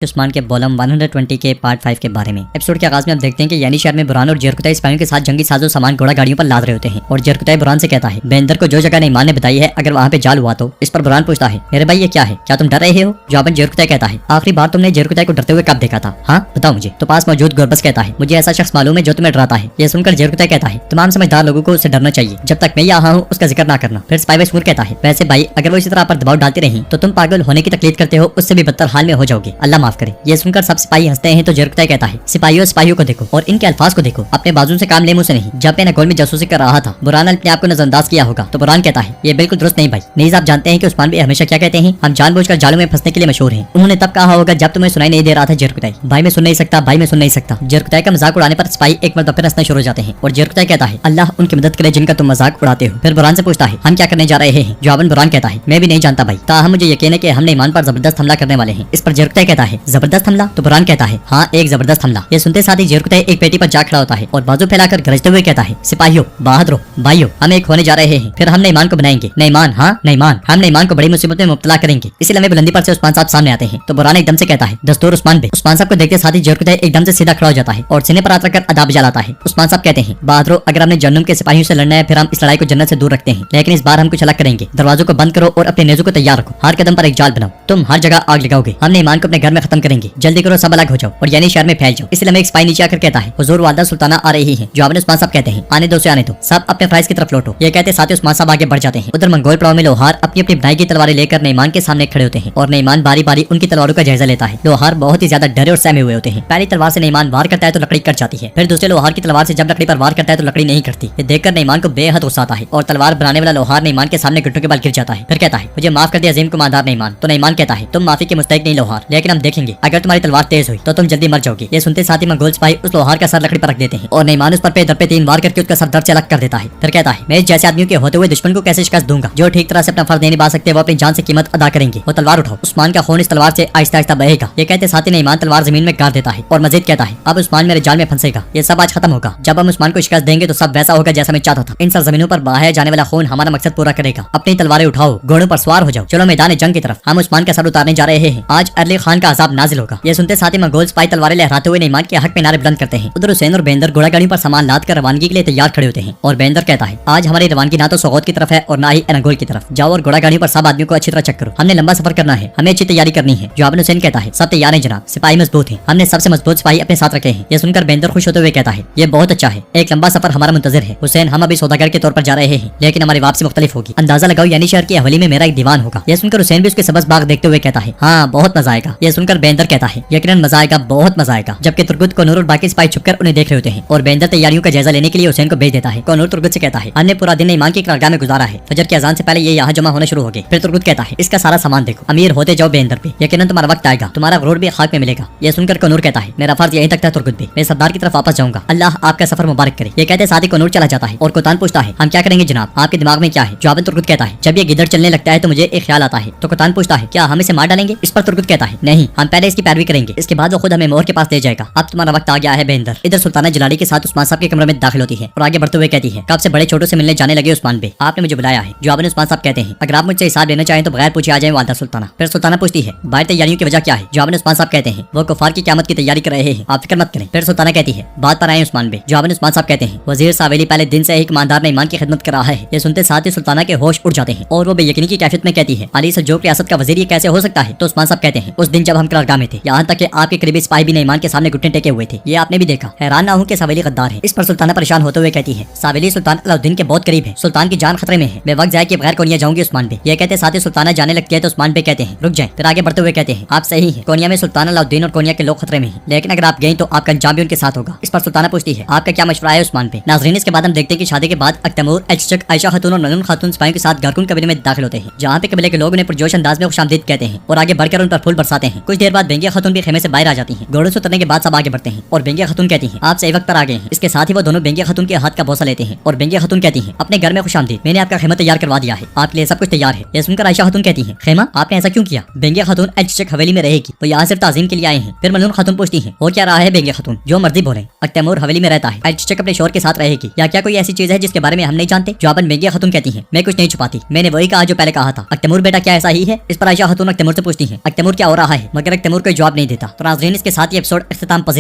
उस्मान के वॉल्यूम 120 के पार्ट 5 के बारे में। एपिसोड के आगाज में आप देखते हैं कि यानी शहर में बुरान और जरकुताई सिपाहियों के साथ जंगी साजो सामान घोड़ा गाड़ियों पर लाद रहे होते हैं और जरकुताई बुरान से कहता है बेंदर को जो जगह नईमान ने बताई है अगर वहाँ पे जाल हुआ तो। इस पर बुरान पूछता है मेरे भाई ये क्या है, क्या तुम डर रहे हो? जवाबन जरकुताई कहता है आखिरी बार तुमने जरकुताई को डरते हुए कब देखा था? हाँ बताओ मुझे। तो पास मौजूद गोरबस कहता है मुझे ऐसा शख्स मालूम है जो तुम्हें डराता है। ये सुनकर जरकुताई कहता है तमाम समझदार लोगों को उससे डरना चाहिए, जब तक मैं यहाँ हूँ उसका जिक्र ना करना। फिर स्पाई स्मूर कहता है वैसे भाई अगर वो इसी तरह पर दबाव डालती रही तो तुम पागल होने की तकलीफ करते हो, उससे भी बदतर हाल में हो जाओगे, अल्लाह माफ करे। ये सुनकर सब सिपाही हंसते हैं तो जरकुताई कहता है सिपाहियों को देखो और इनके अल्फाज को देखो, अपने बाजू से काम ले मुंह से नहीं। जब मैं नगोल में जासूसी कर रहा था बुरान अपने आप को नजरअंदाज किया होगा। तो बुरान कहता है ये बिल्कुल दुरुस्त नहीं भाई। नहीं आप जानते हैं कि उस्मान भी हमेशा क्या कहते हैं, हम जानबूझकर जालों में फंसने के लिए मशहूर हैं। उन्होंने तब कहा होगा जब तुम्हें सुनाई नहीं दे रहा था जरकुताई, भाई मैं सुन नहीं सकता, भाई मैं सुन नहीं सकता। जरकुताई का मजाक उड़ाने पर सिपाही एक मरतबा फिर हंसना शुरू हो जाते हैं और जरकुताई कहता है अल्लाह उनकी मदद करे जिनका तुम मजाक उड़ाते हो। फिर बुरान से पूछता है हम क्या करने जा रहे हैं? जवाबन बुरान कहता है मैं भी नहीं जानता भाई, ताहम मुझे यकीन है कि हमने ईमान पर जबरदस्त हमला करने वाले हैं। इस पर जरकुताई कहता है जबरदस्त हमला? तो बुरान कहता है हाँ एक जबरदस्त हमला। ये सुनते साथ ही जरकुताई एक पेटी पर जा खड़ा होता है और बाजू फैलाकर गरजते हुए कहता है सिपाहियों बहादुरों भाइयों हम एक होने जा रहे हैं, फिर हम नईमान को बनाएंगे। नईमान? हाँ नईमान, हम नईमान को बड़ी मुसीबत में मुब्तला करेंगे। इसी लम्हे बुलंदी पर से उस्मान साहब सामने आते हैं तो बुरान एकदम से कहता है दस्तूर उस्मान बे। उस्मान साहब को देखते साथ ही जरकुताई एकदम से सीधा खड़ा हो जाता है और सीने पर हाथ रखकर अदाब जलाता है। उस्मान साहब कहते हैं बहादुरों अगर हमने जन्नम के सिपाहियों से लड़ना है फिर हम इस लड़ाई को जन्नत से दूर रखते हैं, लेकिन इस बार हम कुछ अलग करेंगे। दरवाजों को बंद करो और अपने नेज़ों को तैयार रखो, हर कदम पर एक जाल बनाओ, तुम हर जगह आग लगाओगे, हम नईमान को अपने घर में खत्म करेंगे। जल्दी करो सब अलग हो जाओ और यानी शहर में फैल जाओ। इस लम्हे एक सिपाही नीचे आकर कहता है हुजूर वालदा सुल्ताना आ रही है। जवाब में उस्मान साहब कहते हैं आने दो से आने दो, सब अपने फ्राइज की तरफ लौटो। ये कहते साथ ही उस्मान साहब आगे बढ़ जाते हैं। उधर मंगोल पड़ाव में लोहार अपनी अपनी बनाई की तलवारें लेकर नईमान के सामने खड़े होते हैं और नईमान बारी बारी उनकी तलवारों का जायजा लेता है। लोहार बहुत ही ज्यादा डरे और सहमे हुए होते हैं। पहली तलवार से नईमान वार करता है तो लकड़ी कट जाती है, फिर दूसरे लोहार की तलवार से जब लकड़ी पर वार करता है तो लकड़ी नहीं कटती। ये देखकर नईमान को बेहद गुस्सा आता है और तलवार बनाने वाला लोहार नईमान के सामने घुटनों के बल गिर जाता है। फिर कहता है मुझे माफ कर दे अजीम कुमारदार नईमान। तो नईमान कहता है तुम माफी के मुस्तहिक नहीं लोहार, लेकिन हम देखेंगे अगर तुम्हारी तलवार तेज हुई तो तुम जल्दी मर जाओगे। ये सुनते साथ ही मंगोल सिपाही उस लोहार का सर लकड़ी पर रख देते हैं और नईमान उस पर पे दर पे 3 वार करके उसका सर दर्द से अलग कर देता है। फिर कहता है मैं जैसे आदमियों के होते हुए दुश्मन को कैसे शिकस्त दूंगा, जो ठीक तरह से अपना फर्ज नहीं निभा सकते वो अपनी जान से कीमत अदा करेंगे। वो तलवार उठाओ, उस्मान का खून इस तलवार से आहिस्ता आहिस्ता बहेगा। ये कहते साथ ही नईमान तलवार जमीन में गाड़ देता है और मजीद कहता है अब उस्मान मेरे जाल में फंसेगा, ये सब आज खत्म होगा। जब हम उस्मान को शिकस्त देंगे तो सब वैसा होगा जैसा मैं चाहता था। इन सरजमीनों पर बहाया जाने वाला खून हमारा मकसद पूरा करेगा। अपनी तलवारें उठाओ, घोड़ों पर सवार हो जाओ, चलो मैदान जंग की तरफ, हम उस्मान का सर उतारने जा रहे हैं। आज अरली खान का अजाब नाजिल होगा। ये सुनते साथ ही मंगोल सिपाही तलवारें लहराते हुए नईमान के हक में नारे बुलंद करते हैं। उधर हुसैन और बेंदर घोड़ा गाड़ियों पर सामान लाद कर रवानगी के लिए तैयार खड़े होते हैं और बेंदर कहता है आज हमारी रवानगी ना तो सोगौत की तरफ है और ना ही एनागोल की तरफ। जाओ और घोड़ा गाड़ियों पर सब आदमियों को अच्छी तरह चेक करो, हमने लंबा सफर करना है, हमें अच्छी तैयारी करनी है। जवाब हुसैन कहता है सब तैयार है जनाब, सिपाही मजबूत है, हमने सबसे मजबूत सिपाही अपने साथ रखे हैं। ये सुनकर बेंदर खुश होते हुए कहता है ये बहुत अच्छा है, एक लंबा सफर हमारा मुंतजर है। हुसैन हम अभी सौदागर के तौर पर जा रहे हैं लेकिन हमारी वापसी मुख्तलिफ होगी, अंदाजा लगाओ यानी शहर की हवेली में मेरा एक दीवान होगा। ये सुनकर हुसैन भी उसके सबस बाग देखते हुए कहता है हाँ बहुत मजा आएगा। ये सुनकर बेंदर कहता है यकीनन मजा आएगा, बहुत मजा आएगा। जबकि तुर्गुत कोनूर और बाकी सिपाही छुपकर उन्हें देख रहे होते हैं और बेंदर तैयारियों का जायजा लेने के लिए हुसैन को भेज देता है। कोनूर तुर्गुत से कहता है हमने पूरा दिन ईमान की कारगाह में गुजारा है, फजर की अजान से पहले ये यहाँ जमा होने शुरू हो गए। फिर तुर्गुत कहता है इसका सारा सामान देखो, अमीर होते जाओ बेंदर पे, यकीनन तुम्हारा वक्त आएगा, तुम्हारा गुरूर भी खाक में मिलेगा। ये सुनकर कोनूर कहता है मेरा फर्ज यहीं तक था तुर्गुत भी, मैं सरदार की तरफ वापस जाऊंगा, अल्लाह आपका सफर मुबारक करे। ये कहते साथ ही कोनूर चला जाता है और कोतान पूछता है हम क्या करेंगे जनाब, आपके दिमाग में क्या है? जवाब तुर्गुत कहता है जब ये गिदड़ चलने लगता है तो मुझे एक ख्याल आता है। तो कोतान पूछता है क्या हम इसे मार डालेंगे? इस पर तुर्गुत कहता है नहीं, हम पहले इसकी पैरवी करेंगे, इसके बाद वो खुद हमें मोहर के पास ले जाएगा। अब तुम्हारा वक्त आ गया है बेंदर। इधर सुल्ताना जलाली के साथ उस्मान साहब के कमरे में दाखिल होती है और आगे बढ़ते हुए कहती है कब से बड़े छोटों से मिलने जाने लगे उस्मान बे, आपने मुझे बुलाया है। जवाब उस्मान साहब कहते हैं अगर आप मुझसे हिसाब लेना चाहें तो बगैर पूछे आ जाए वालदा सुल्ताना। फिर सुल्ताना पूछती है बाहर तैयारियों की वजह क्या है? जवाब उस्मान साहब कहते हैं वो कुफार की क़यामत की तैयारी कर रहे हैं, आप फिक्र मत करें। फिर सुल्ताना कहती है बात पर आए उस्मान बे। जवाब उस्मान साहब कहते हैं वजीर सावेली पहले दिन से ही ईमानदार ने ईमान की खिदमत कर रहा है। ये सुनते साथ ही सुल्ताना के होश उड़ जाते हैं और वो बेयकीनी की कैफियत में कहती है अली सज्जोक रियासत का वजीर ये कैसे हो सकता है? तो उस्मान साहब कहते हैं उस दिन जब हम कारगाह में थे, यहाँ तक कि आपके करीबी सिपाही भी ईमान के सामने घुटने टेके हुए थे, ये आपने भी देखा। हैरान ना हूँ कि सावेली गद्दार है। इस पर सुल्ताना परेशान होते हुए कहती है सावेली सुल्तान अलाउद्दीन के बहुत करीब है, सुल्तान की जान खतरे में है, मैं वक्त जाए कि बगैर कोनिया जाऊंगी उस्मान बे। ये कहते साथ ही सुल्ताना जाने लगती है तो उस्मान बे कहते हैं रुक जाए। फिर आगे बढ़ते हुए कहते हैं आप सही है, कोनिया में सुल्तान अलाउद्दीन और कोनिया के लोग खतरे में हैं, लेकिन अगर आप गई तो आपका अंजाम भी उनके साथ होगा। इस पर सुल्ताना पूछती है आपका क्या मशवरा है उस्मान बे? नाज़रीन इसके बाद हम देखते हैं कि शादी के बाद अख्तमूर, एचचक, आयशा खातून और ननून खातून सिपाहियों के साथ गारकुन कबीले में दाखिल होते हैं, जहाँ पे कबीले के लोग उन्हें पुरजोश अंदाज में खुशामदीद कहते हैं और आगे बढ़कर उन पर फूल बरसाते हैं। कुछ देर बाद बेंगिया खातून भी खेमे से बाहर आ जाती हैं। घोड़ों से उतरने के बाद सब आगे बढ़ते हैं और बेंगिया खातून कहती हैं आप सही वक्त पर आ गए हैं। इसके साथ ही वो दोनों बेंगिया खातून के हाथ का बोसा लेते हैं और बेंगिया खातून कहती हैं अपने घर में खुशामदीद, मैंने आपका खेमा तैयार करवा दिया है, आपके लिए सब कुछ तैयार है। ये सुनकर आयशा खातून कहती हैं खेमा आपने ऐसा क्यों किया? बेंगिया खातून एचचक हवेली में रहेगी, वो यहाँ सिर्फ ताज़ीम के लिए आए हैं। फिर मनून खातून पूछती हैं हो क्या रहा है बेंगिया खातून? जो मर्जी बोले, अख्तमूर हवेली में रहता है, एचचक अपने शोर के साथ रहेगी, या क्या कोई ऐसी चीज है जिसके बारे में हम नहीं जानते? जवाबन बेंगिया खातून कहती हैं मैं कुछ नहीं छुपाती, मैंने वही कहा जो पहले कहा था। अख्तमूर बेटा क्या ऐसा ही है? इस पर आयशा खातून अख्तमूर से पूछती हैं अख्तमूर क्या हो रहा है? मगर मगर तैमूर कोई जवाब नहीं देता। तो नाज़रीन, इसके साथ ही एपिसोड इख्तिताम पजीर